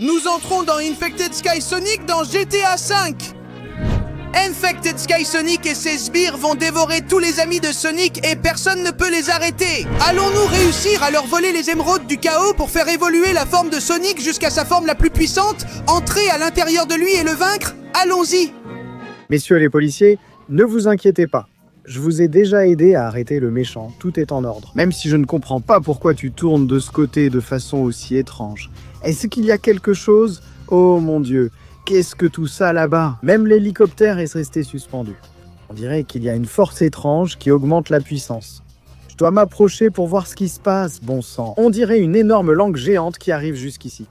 Nous entrons dans Infected Sky Sonic dans GTA V. Infected Sky Sonic et ses sbires vont dévorer tous les amis de Sonic et personne ne peut les arrêter. Allons-nous réussir à leur voler les émeraudes du chaos pour faire évoluer la forme de Sonic jusqu'à sa forme la plus puissante, entrer à l'intérieur de lui et le vaincre? Allons-y. Messieurs les policiers, ne vous inquiétez pas. Je vous ai déjà aidé à arrêter le méchant, tout est en ordre. Même si je ne comprends pas pourquoi tu tournes de ce côté de façon aussi étrange. Est-ce qu'il y a quelque chose? Oh mon Dieu, qu'est-ce que tout ça là-bas? Même l'hélicoptère est resté suspendu. On dirait qu'il y a une force étrange qui augmente la puissance. Je dois m'approcher pour voir ce qui se passe, bon sang. On dirait une énorme langue géante qui arrive jusqu'ici.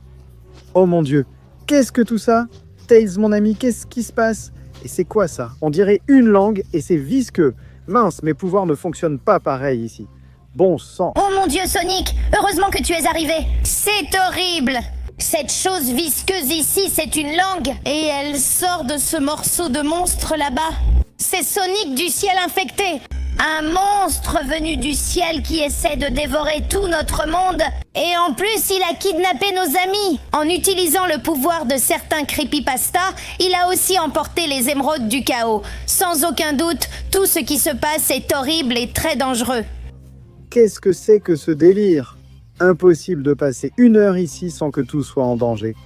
Oh mon Dieu, qu'est-ce que tout ça? Tails mon ami, qu'est-ce qui se passe? Et c'est quoi ça? On dirait une langue et c'est visqueux. Mince, mes pouvoirs ne fonctionnent pas pareil ici. Bon sang. Oh mon Dieu Sonic, heureusement que tu es arrivé. C'est horrible. Cette chose visqueuse ici, c'est une langue. Et elle sort de ce morceau de monstre là-bas. C'est Sonic du ciel infecté. Un monstre venu du ciel qui essaie de dévorer tout notre monde. Et en plus, il a kidnappé nos amis. En utilisant le pouvoir de certains creepypasta, il a aussi emporté les émeraudes du chaos. Sans aucun doute, tout ce qui se passe est horrible et très dangereux. Qu'est-ce que c'est que ce délire? Impossible de passer 1 heure ici sans que tout soit en danger.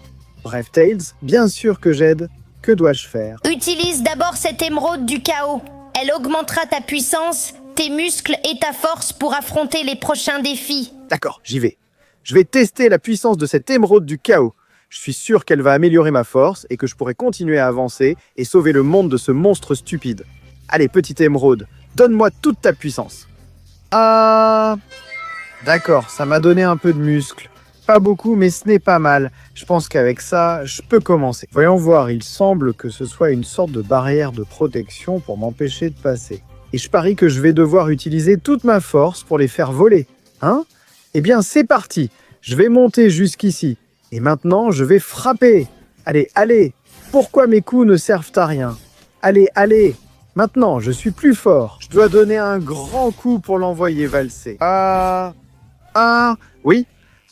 Bref, Tails, bien sûr que j'aide. Que dois-je faire? Utilise d'abord cette émeraude du chaos. Elle augmentera ta puissance, tes muscles et ta force pour affronter les prochains défis. D'accord, j'y vais. Je vais tester la puissance de cette émeraude du chaos. Je suis sûr qu'elle va améliorer ma force et que je pourrai continuer à avancer et sauver le monde de ce monstre stupide. Allez, petite émeraude, donne-moi toute ta puissance. Ah... D'accord, ça m'a donné un peu de muscle. Pas beaucoup, mais ce n'est pas mal. Je pense qu'avec ça, je peux commencer. Voyons voir, il semble que ce soit une sorte de barrière de protection pour m'empêcher de passer. Et je parie que je vais devoir utiliser toute ma force pour les faire voler. Hein? Eh bien, c'est parti. Je vais monter jusqu'ici. Et maintenant, je vais frapper. Allez, allez. Pourquoi mes coups ne servent à rien? Allez, allez. Maintenant, je suis plus fort. Je dois donner un grand coup pour l'envoyer valser. Oui.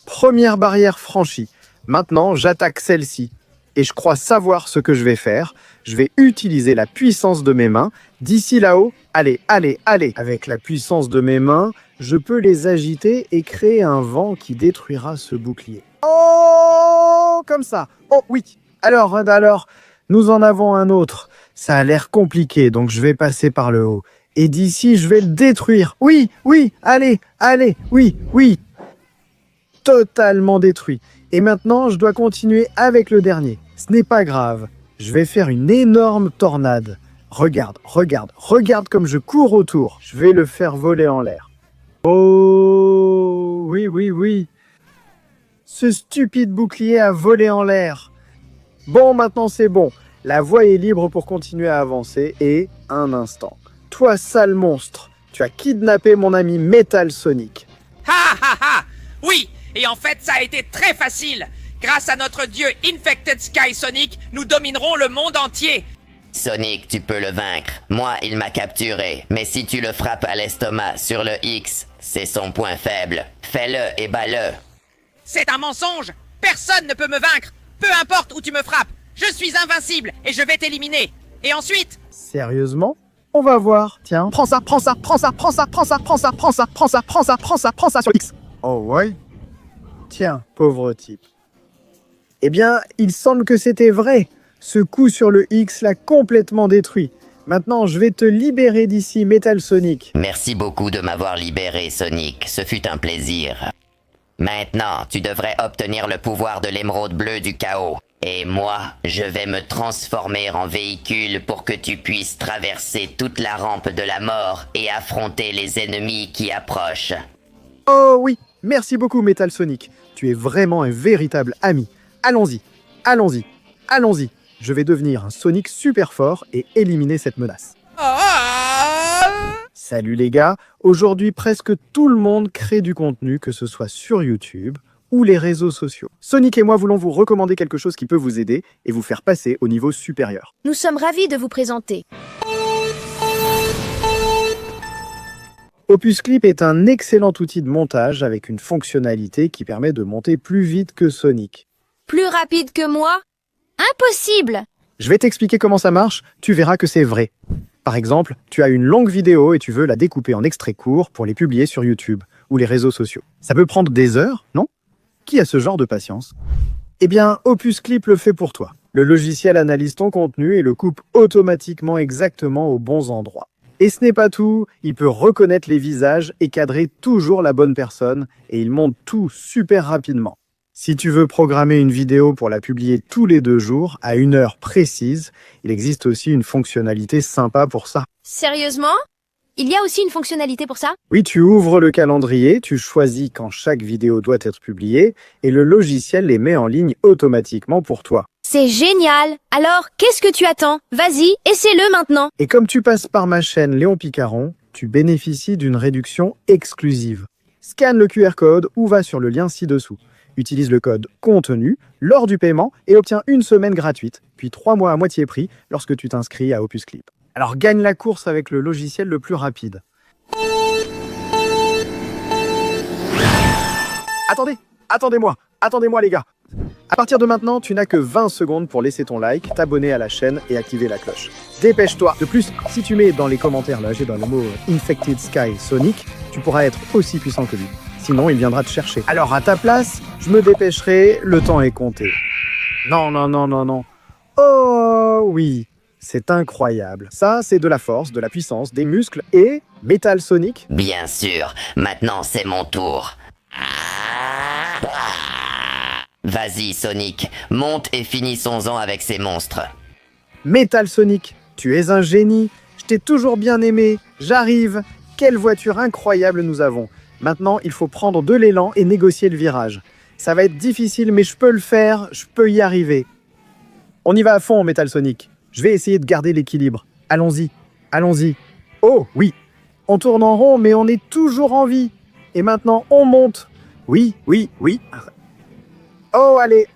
Première barrière franchie. Maintenant, j'attaque celle-ci. Et je crois savoir ce que je vais faire. Je vais utiliser la puissance de mes mains. D'ici là-haut, allez, allez, allez. Avec la puissance de mes mains, je peux les agiter et créer un vent qui détruira ce bouclier. Oh, comme ça. Oh, oui. Alors, nous en avons un autre. Ça a l'air compliqué, donc je vais passer par le haut. Et d'ici, je vais le détruire. Oui, oui, allez, allez, oui, oui. Totalement détruit. Et maintenant, je dois continuer avec le dernier. Ce n'est pas grave. Je vais faire une énorme tornade. Regarde, regarde, regarde comme je cours autour. Je vais le faire voler en l'air. Oh, oui, oui, oui. Ce stupide bouclier a volé en l'air. Bon, maintenant c'est bon. La voie est libre pour continuer à avancer. Et, un instant. Toi, sale monstre, tu as kidnappé mon ami Metal Sonic. Ha ha ha! Oui! Et en fait, ça a été très facile. Grâce à notre dieu Infected Sky Sonic, nous dominerons le monde entier. Sonic, tu peux le vaincre. Moi, il m'a capturé. Mais si tu le frappes à l'estomac sur le X, c'est son point faible. Fais-le et bats-le. C'est un mensonge. Personne ne peut me vaincre. Peu importe où tu me frappes. Je suis invincible et je vais t'éliminer. Et ensuite... Sérieusement? On va voir. Tiens, prends ça, prends ça, prends ça, prends ça, prends ça, prends ça, prends ça, prends ça, prends ça, prends ça, prends ça sur X. Oh ouais? Tiens, pauvre type. Eh bien, il semble que c'était vrai. Ce coup sur le X l'a complètement détruit. Maintenant, je vais te libérer d'ici, Metal Sonic. Merci beaucoup de m'avoir libéré, Sonic. Ce fut un plaisir. Maintenant, tu devrais obtenir le pouvoir de l'émeraude bleue du chaos. Et moi, je vais me transformer en véhicule pour que tu puisses traverser toute la rampe de la mort et affronter les ennemis qui approchent. Oh oui, merci beaucoup, Metal Sonic. Tu es vraiment un véritable ami. Allons-y, allons-y, allons-y. Je vais devenir un Sonic super fort et éliminer cette menace. Salut les gars, aujourd'hui presque tout le monde crée du contenu, que ce soit sur YouTube ou les réseaux sociaux. Sonic et moi voulons vous recommander quelque chose qui peut vous aider et vous faire passer au niveau supérieur. Nous sommes ravis de vous présenter. Opus Clip est un excellent outil de montage avec une fonctionnalité qui permet de monter plus vite que Sonic. Plus rapide que moi? Impossible! Je vais t'expliquer comment ça marche, tu verras que c'est vrai. Par exemple, tu as une longue vidéo et tu veux la découper en extraits courts pour les publier sur YouTube ou les réseaux sociaux. Ça peut prendre des heures, non? Qui a ce genre de patience? Eh bien, Opus Clip le fait pour toi. Le logiciel analyse ton contenu et le coupe automatiquement exactement aux bons endroits. Et ce n'est pas tout, il peut reconnaître les visages et cadrer toujours la bonne personne et il monte tout super rapidement. Si tu veux programmer une vidéo pour la publier tous les 2 jours, à une heure précise, il existe aussi une fonctionnalité sympa pour ça. Sérieusement? Il y a aussi une fonctionnalité pour ça? Oui, tu ouvres le calendrier, tu choisis quand chaque vidéo doit être publiée, et le logiciel les met en ligne automatiquement pour toi. C'est génial! Alors, qu'est-ce que tu attends? Vas-y, essaie-le maintenant! Et comme tu passes par ma chaîne Léon Picaron, tu bénéficies d'une réduction exclusive. Scanne le QR code ou va sur le lien ci-dessous. Utilise le code contenu lors du paiement et obtiens 1 semaine gratuite, puis 3 mois à moitié prix lorsque tu t'inscris à Opus Clip. Alors gagne la course avec le logiciel le plus rapide. Attendez-moi les gars. À partir de maintenant, tu n'as que 20 secondes pour laisser ton like, t'abonner à la chaîne et activer la cloche. Dépêche-toi. De plus, si tu mets dans les commentaires là, j'ai dans le mot Infected Sky Sonic, tu pourras être aussi puissant que lui. Sinon, il viendra te chercher. Alors à ta place, je me dépêcherai, le temps est compté. Non. Oh oui, c'est incroyable. Ça, c'est de la force, de la puissance, des muscles et Metal Sonic. Bien sûr, maintenant c'est mon tour. Vas-y Sonic, monte et finissons-en avec ces monstres. Metal Sonic, tu es un génie. Je t'ai toujours bien aimé. J'arrive. Quelle voiture incroyable nous avons. Maintenant, il faut prendre de l'élan et négocier le virage. Ça va être difficile, mais je peux le faire. Je peux y arriver. On y va à fond, Metal Sonic. Je vais essayer de garder l'équilibre. Allons-y. Oh, oui. On tourne en rond, mais on est toujours en vie. Et maintenant, on monte. Oui. Oh, allez,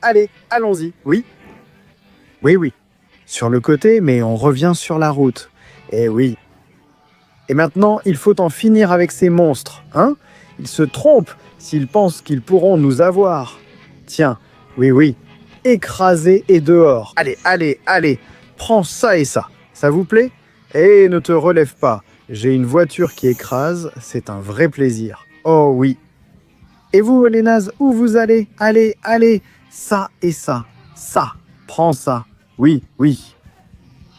allons-y. Oui. Sur le côté, mais on revient sur la route. Eh oui. Et maintenant, il faut en finir avec ces monstres, hein? Ils se trompent s'ils pensent qu'ils pourront nous avoir. Tiens, oui. Écrasés et dehors. Allez. Prends ça et ça. Ça vous plaît? Et ne te relève pas. J'ai une voiture qui écrase, c'est un vrai plaisir. Oh oui. Et vous, les nazes, où vous allez? Allez. Ça et ça. Ça. Prends ça. Oui.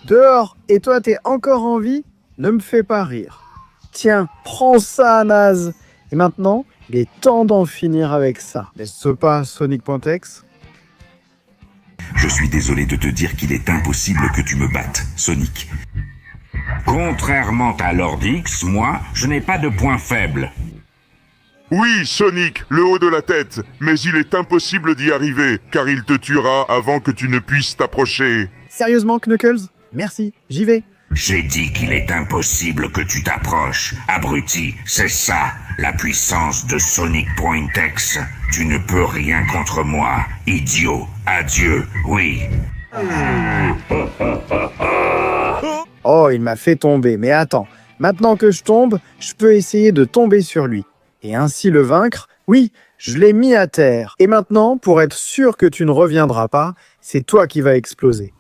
Dehors. Et toi, t'es encore en vie? Ne me fais pas rire. Tiens, prends ça, naze. Et maintenant, il est temps d'en finir avec ça. N'est-ce pas, Sonic.exe? Je suis désolé de te dire qu'il est impossible que tu me battes, Sonic. Contrairement à Lord X, moi, je n'ai pas de point faible. Oui, Sonic, le haut de la tête, mais il est impossible d'y arriver, car il te tuera avant que tu ne puisses t'approcher. Sérieusement, Knuckles? Merci, j'y vais. J'ai dit qu'il est impossible que tu t'approches. Abruti, c'est ça, la puissance de Sonic.exe. Tu ne peux rien contre moi, idiot. Adieu, oui. Oh, il m'a fait tomber, mais attends. Maintenant que je tombe, je peux essayer de tomber sur lui. Et ainsi le vaincre? Oui, je l'ai mis à terre. Et maintenant, pour être sûr que tu ne reviendras pas, c'est toi qui vas exploser.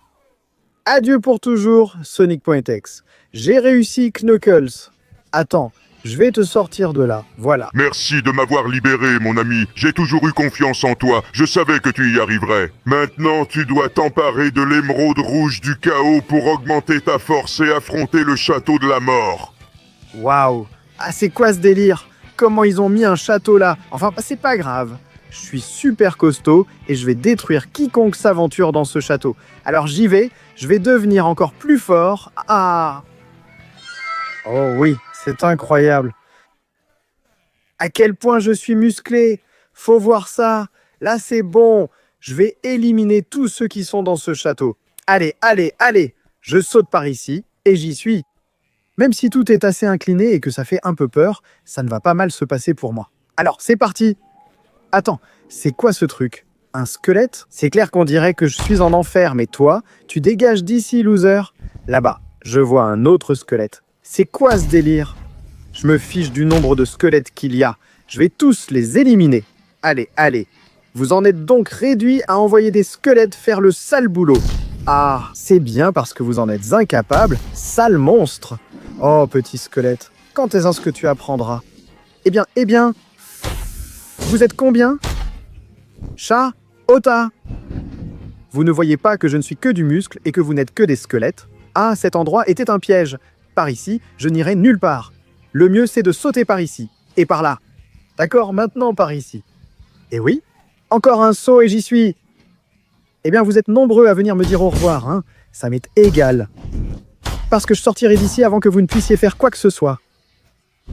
Adieu pour toujours, Sonic.exe. J'ai réussi, Knuckles. Attends, je vais te sortir de là, voilà. Merci de m'avoir libéré, mon ami. J'ai toujours eu confiance en toi. Je savais que tu y arriverais. Maintenant, tu dois t'emparer de l'émeraude rouge du chaos pour augmenter ta force et affronter le château de la mort. Waouh. Ah, c'est quoi ce délire? Comment ils ont mis un château là? Enfin, c'est pas grave. Je suis super costaud et je vais détruire quiconque s'aventure dans ce château. Alors j'y vais, je vais devenir encore plus fort. Ah! Oh oui, c'est incroyable. À quel point je suis musclé! Faut voir ça! Là c'est bon! Je vais éliminer tous ceux qui sont dans ce château. Allez! Je saute par ici et j'y suis. Même si tout est assez incliné et que ça fait un peu peur, ça ne va pas mal se passer pour moi. Alors, c'est parti! Attends, c'est quoi ce truc? Un squelette? C'est clair qu'on dirait que je suis en enfer, mais toi, tu dégages d'ici, loser. Là-bas, je vois un autre squelette. C'est quoi ce délire? Je me fiche du nombre de squelettes qu'il y a. Je vais tous les éliminer. Allez. Vous en êtes donc réduit à envoyer des squelettes faire le sale boulot. Ah, c'est bien parce que vous en êtes incapable, sale monstre. Oh, petit squelette, quand est-ce que tu apprendras? Eh bien, vous êtes combien? Chat, Ota. Vous ne voyez pas que je ne suis que du muscle et que vous n'êtes que des squelettes? Ah, cet endroit était un piège. Par ici, je n'irai nulle part. Le mieux, c'est de sauter par ici. Et par là. D'accord, maintenant par ici. Et oui, encore un saut et j'y suis. Eh bien, vous êtes nombreux à venir me dire au revoir, hein. Ça m'est égal. Parce que je sortirai d'ici avant que vous ne puissiez faire quoi que ce soit.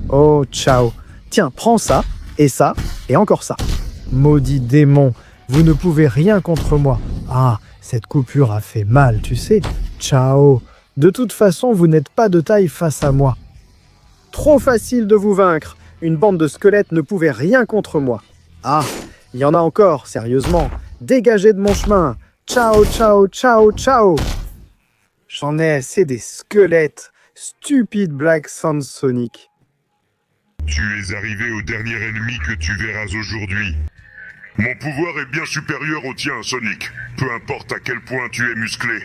Oh, ciao. Tiens, prends ça, et encore ça. Maudit démon, vous ne pouvez rien contre moi. Ah, cette coupure a fait mal, tu sais. Ciao. De toute façon, vous n'êtes pas de taille face à moi. Trop facile de vous vaincre. Une bande de squelettes ne pouvait rien contre moi. Ah, il y en a encore, sérieusement. Dégagez de mon chemin. Ciao, ciao, ciao, ciao. J'en ai assez des squelettes. Stupide Black Sand Sonic. Tu es arrivé au dernier ennemi que tu verras aujourd'hui. Mon pouvoir est bien supérieur au tien, Sonic. Peu importe à quel point tu es musclé.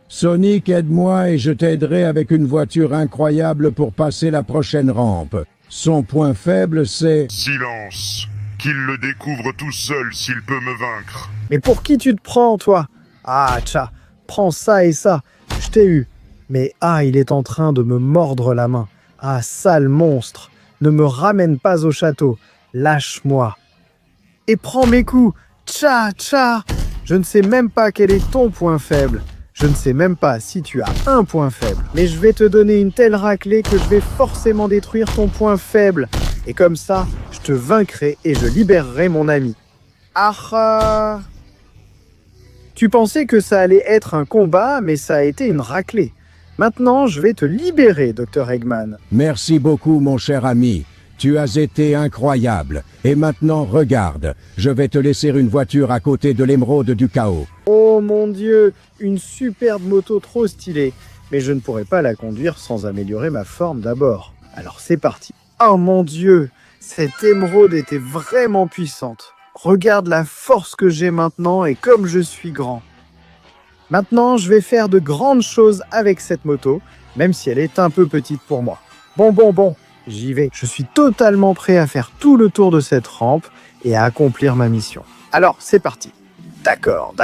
Sonic, aide-moi et je t'aiderai avec une voiture incroyable pour passer la prochaine rampe. Son point faible, c'est... Silence. Qu'il le découvre tout seul s'il peut me vaincre. Mais pour qui tu te prends, toi? Ah, tcha, prends ça et ça. Je t'ai eu. Mais ah, il est en train de me mordre la main. Ah, sale monstre. Ne me ramène pas au château. Lâche-moi. Et prends mes coups. Tcha, tcha. Je ne sais même pas quel est ton point faible. Je ne sais même pas si tu as un point faible. Mais je vais te donner une telle raclée que je vais forcément détruire ton point faible. Et comme ça, je te vaincrai et je libérerai mon ami. Ah. Tu pensais que ça allait être un combat, mais ça a été une raclée. Maintenant, je vais te libérer, Dr. Eggman. Merci beaucoup, mon cher ami. Tu as été incroyable. Et maintenant, regarde. Je vais te laisser une voiture à côté de l'émeraude du chaos. Oh mon Dieu, une superbe moto trop stylée. Mais je ne pourrai pas la conduire sans améliorer ma forme d'abord. Alors c'est parti. Oh mon Dieu, cette émeraude était vraiment puissante. Regarde la force que j'ai maintenant et comme je suis grand. Maintenant, je vais faire de grandes choses avec cette moto, même si elle est un peu petite pour moi. Bon, j'y vais. Je suis totalement prêt à faire tout le tour de cette rampe et à accomplir ma mission. Alors, c'est parti. D'accord.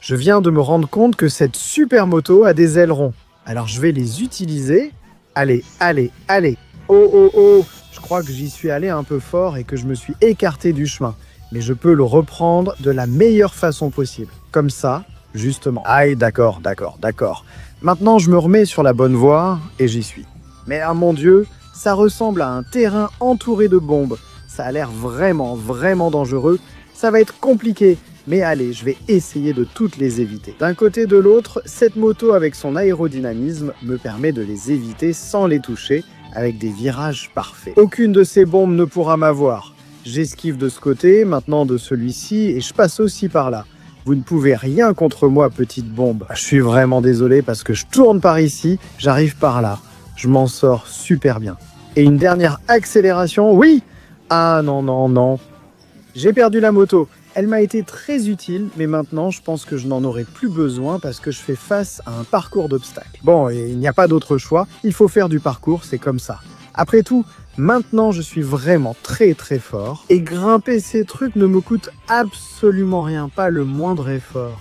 Je viens de me rendre compte que cette super moto a des ailerons. Alors, je vais les utiliser. Allez. Oh. Je crois que j'y suis allé un peu fort et que je me suis écarté du chemin. Mais je peux le reprendre de la meilleure façon possible. Comme ça, justement. Aïe, d'accord. Maintenant, je me remets sur la bonne voie et j'y suis. Mais ah mon Dieu, ça ressemble à un terrain entouré de bombes. Ça a l'air vraiment dangereux. Ça va être compliqué. Mais allez, je vais essayer de toutes les éviter. D'un côté de l'autre, cette moto avec son aérodynamisme me permet de les éviter sans les toucher, avec des virages parfaits. Aucune de ces bombes ne pourra m'avoir. J'esquive de ce côté, maintenant de celui-ci, et je passe aussi par là. Vous ne pouvez rien contre moi, petite bombe. Je suis vraiment désolé parce que je tourne par ici, j'arrive par là. Je m'en sors super bien. Et une dernière accélération, oui! Ah non. J'ai perdu la moto. Elle m'a été très utile, mais maintenant je pense que je n'en aurai plus besoin parce que je fais face à un parcours d'obstacles. Bon, et il n'y a pas d'autre choix, il faut faire du parcours, c'est comme ça. Après tout, maintenant je suis vraiment très fort, et grimper ces trucs ne me coûte absolument rien, pas le moindre effort.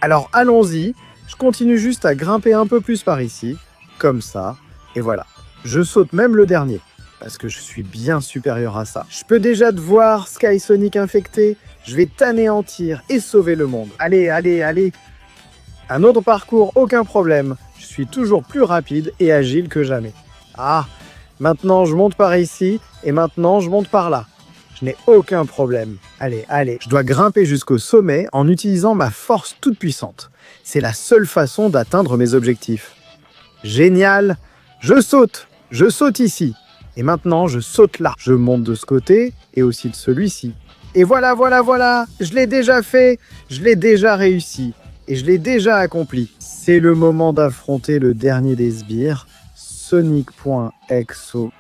Alors allons-y, je continue juste à grimper un peu plus par ici, comme ça, et voilà. Je saute même le dernier. Parce que je suis bien supérieur à ça. Je peux déjà te voir, Sky Sonic infecté. Je vais t'anéantir et sauver le monde. Allez. Un autre parcours, aucun problème. Je suis toujours plus rapide et agile que jamais. Ah, maintenant je monte par ici et maintenant je monte par là. Je n'ai aucun problème. Allez. Je dois grimper jusqu'au sommet en utilisant ma force toute puissante. C'est la seule façon d'atteindre mes objectifs. Génial. Je saute ici. Et maintenant, je saute là. Je monte de ce côté et aussi de celui-ci. Et voilà. Je l'ai déjà fait, je l'ai déjà réussi et je l'ai déjà accompli. C'est le moment d'affronter le dernier des sbires, Sonic.exo.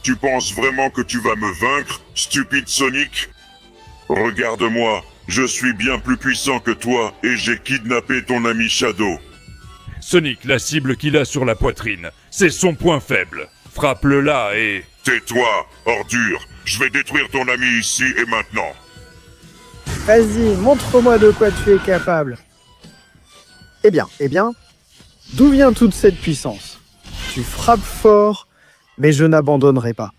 Tu penses vraiment que tu vas me vaincre, stupide Sonic? Regarde-moi, je suis bien plus puissant que toi et j'ai kidnappé ton ami Shadow. Sonic, la cible qu'il a sur la poitrine, c'est son point faible. Frappe-le là et... Tais-toi, ordure. Je vais détruire ton ami ici et maintenant. Vas-y, montre-moi de quoi tu es capable. Eh bien, d'où vient toute cette puissance? Tu frappes fort, mais je n'abandonnerai pas.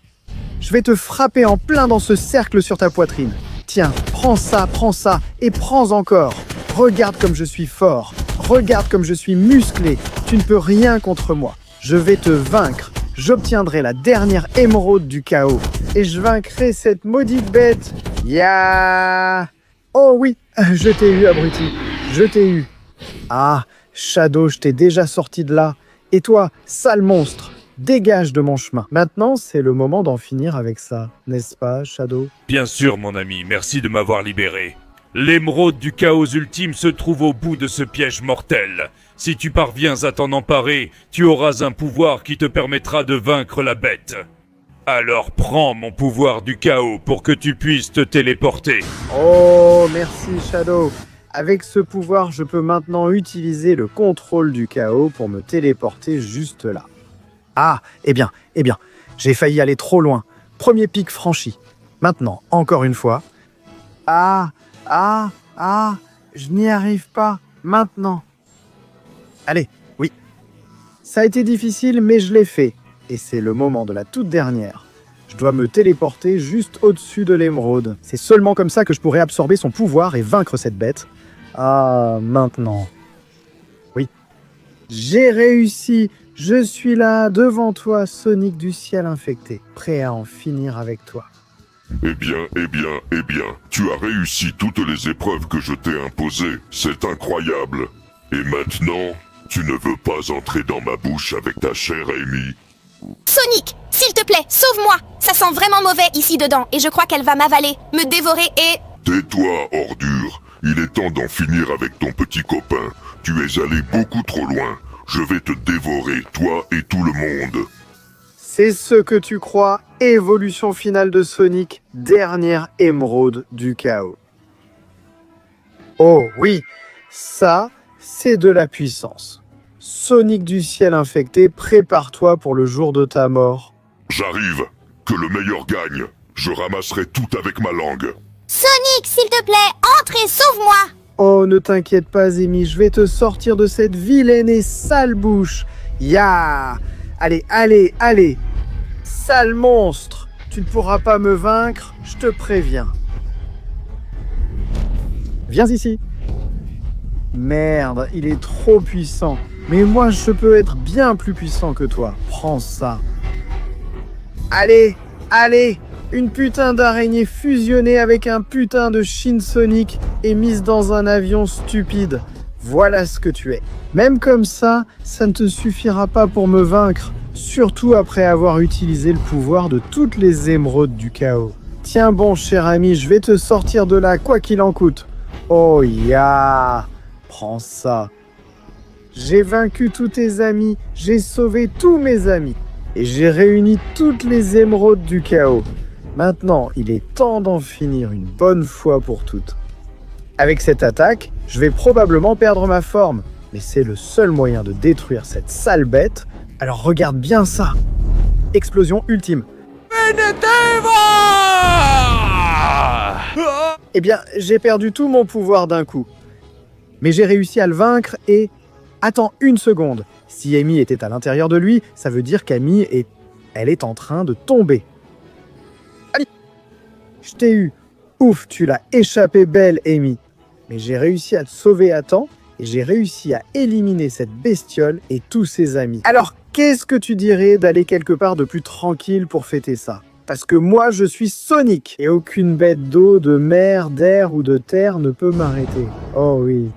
Je vais te frapper en plein dans ce cercle sur ta poitrine. Tiens, prends ça, et prends encore. Regarde comme je suis fort. Regarde comme je suis musclé. Tu ne peux rien contre moi. Je vais te vaincre. J'obtiendrai la dernière émeraude du chaos. Et je vaincrai cette maudite bête. Oh oui, je t'ai eu, abruti. Je t'ai eu. Ah, Shadow, je t'ai déjà sorti de là. Et toi, sale monstre, dégage de mon chemin. Maintenant, c'est le moment d'en finir avec ça, n'est-ce pas, Shadow? Bien sûr, mon ami, merci de m'avoir libéré. L'émeraude du chaos ultime se trouve au bout de ce piège mortel. Si tu parviens à t'en emparer, tu auras un pouvoir qui te permettra de vaincre la bête. Alors prends mon pouvoir du chaos pour que tu puisses te téléporter. Oh, merci, Shadow. Avec ce pouvoir, je peux maintenant utiliser le contrôle du chaos pour me téléporter juste là. Ah, eh bien, j'ai failli aller trop loin. Premier pic franchi. Maintenant, encore une fois. Je n'y arrive pas. Maintenant. Allez, oui. Ça a été difficile, mais je l'ai fait. Et c'est le moment de la toute dernière. Je dois me téléporter juste au-dessus de l'émeraude. C'est seulement comme ça que je pourrai absorber son pouvoir et vaincre cette bête. Ah, maintenant. Oui. J'ai réussi. Je suis là, devant toi, Sonic du ciel infecté, prêt à en finir avec toi. Eh bien, tu as réussi toutes les épreuves que je t'ai imposées. C'est incroyable. Et maintenant, tu ne veux pas entrer dans ma bouche avec ta chère Amy. Sonic, s'il te plaît, sauve-moi. Ça sent vraiment mauvais ici dedans et je crois qu'elle va m'avaler, me dévorer et... Tais-toi, ordure. Il est temps d'en finir avec ton petit copain. Tu es allé beaucoup trop loin. Je vais te dévorer, toi et tout le monde. C'est ce que tu crois, évolution finale de Sonic, dernière émeraude du chaos. Oh oui, ça, c'est de la puissance. Sonic du ciel infecté, prépare-toi pour le jour de ta mort. J'arrive. Que le meilleur gagne. Je ramasserai tout avec ma langue. Sonic, s'il te plaît, entre et sauve-moi. Oh, ne t'inquiète pas, Amy, je vais te sortir de cette vilaine et sale bouche. Ya! Allez. Sale monstre, tu ne pourras pas me vaincre, je te préviens. Viens ici. Merde, il est trop puissant. Mais moi, je peux être bien plus puissant que toi. Prends ça. Allez. Une putain d'araignée fusionnée avec un putain de Shin Sonic et mise dans un avion stupide. Voilà ce que tu es. Même comme ça ne te suffira pas pour me vaincre. Surtout après avoir utilisé le pouvoir de toutes les émeraudes du chaos. Tiens bon, cher ami, je vais te sortir de là, quoi qu'il en coûte. Oh ya! Prends ça. J'ai vaincu tous tes amis, j'ai sauvé tous mes amis. Et j'ai réuni toutes les émeraudes du chaos. Maintenant, il est temps d'en finir une bonne fois pour toutes. Avec cette attaque, je vais probablement perdre ma forme. Mais c'est le seul moyen de détruire cette sale bête. Alors regarde bien ça. Explosion ultime. Eh bien, j'ai perdu tout mon pouvoir d'un coup. Mais j'ai réussi à le vaincre et... Attends une seconde. Si Amy était à l'intérieur de lui, ça veut dire qu'Amy est... Elle est en train de tomber. Allez. Je t'ai eu. Ouf, tu l'as échappé belle, Amy. Mais j'ai réussi à te sauver à temps et j'ai réussi à éliminer cette bestiole et tous ses amis. Alors, qu'est-ce que tu dirais d'aller quelque part de plus tranquille pour fêter ça? Parce que moi, je suis Sonic et aucune bête d'eau, de mer, d'air ou de terre ne peut m'arrêter. Oh oui.